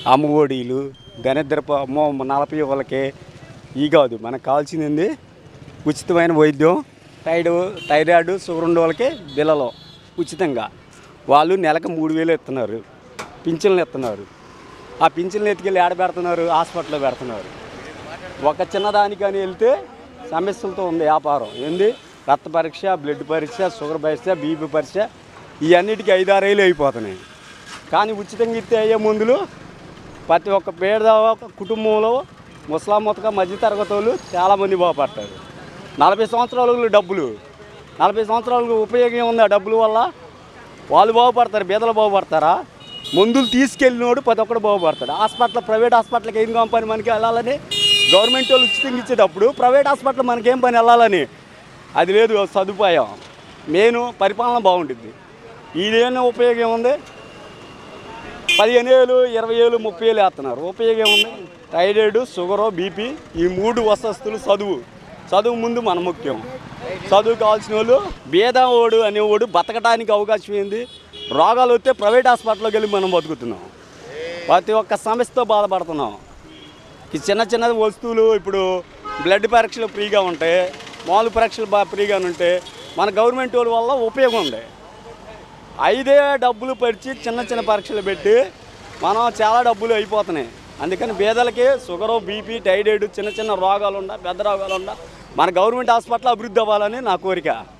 అమ్మఒడీలు దరిద్రపు అమ్మో 40 వాళ్ళకి ఈ కాదు మనకు కావాల్సింది ఉచితమైన వైద్యం థైరాయిడ్ షుగర్ ఉండే వాళ్ళకి బిల్లలో ఉచితంగా వాళ్ళు నెలకు 3000 ఇస్తున్నారు. పింఛన్లు ఇస్తున్నారు. ఆ పింఛన్లు ఎత్తుకెళ్ళి ఏడ పెడుతున్నారు? హాస్పిటల్లో పెడుతున్నారు. ఒక చిన్నదానికని వెళ్తే సమస్యలతో ఉంది వ్యాపారం. ఏంది రక్త పరీక్ష, బ్లడ్ పరీక్ష, షుగర్ పరీక్ష, బీపీ పరీక్ష ఇవన్నిటికీ 5-6 వేలు అయిపోతున్నాయి. కానీ ఉచితంగా ఇస్తే అయ్యే మందులు ప్రతి ఒక్క పేద కుటుంబంలో ముసలామొత్తగా మధ్యతరగతి వాళ్ళు చాలామంది బాగుపడతారు. 40 సంవత్సరాలు డబ్బులు 40 సంవత్సరాలకు ఉపయోగం ఉంది. ఆ డబ్బుల వల్ల వాళ్ళు బాగుపడతారు. బీదలు బాగుపడతారా? మందులు తీసుకెళ్ళినోడు ప్రతి ఒక్కడు బాగుపడతాడు. హాస్పిటల్ ప్రైవేట్ హాస్పిటల్కి ఏం కంపెనీ మనకి వెళ్ళాలని గవర్నమెంట్ వాళ్ళు ఉచితంగా ఇచ్చేటప్పుడు ప్రైవేట్ హాస్పిటల్ మనకేం పని వెళ్ళాలని అది లేదు సదుపాయం. మెయిన్ పరిపాలన బాగుంటుంది. ఇదేనా ఉపయోగం ఉంది? 15,000, 20,000, 30,000 వేస్తున్నారు. ఉపయోగం ఉంది? థైరాయిడ్, షుగరు, బీపీ ఈ 3 వసతులు చదువు ముందు మన ముఖ్యం. చదువు కావాల్సిన వాళ్ళు భేదవాడు అనేవాడు బతకడానికి అవకాశం ఏంది? రోగాలు వస్తే ప్రైవేట్ హాస్పిటల్లోకి వెళ్ళి మనం బతుకుతున్నాం. ప్రతి ఒక్క సమస్యతో బాధపడుతున్నాం. ఈ చిన్న వస్తువులు ఇప్పుడు బ్లడ్ పరీక్షలు ఫ్రీగా ఉంటాయి, మామూలు పరీక్షలు ఫ్రీగా ఉంటాయి. మన గవర్నమెంట్ వాళ్ళ వల్ల ఉపయోగం ఉంది. 5 డబ్బులు పరిచి చిన్న పరీక్షలు పెట్టి మనం చాలా డబ్బులు అయిపోతున్నాయి. అందుకని పేదలకి షుగరు, బీపీ, థైరాయిడ్ చిన్న రోగాలు పెద్ద రోగాలు మన గవర్నమెంట్ హాస్పిటల్ అభివృద్ధి అవ్వాలని నా కోరిక.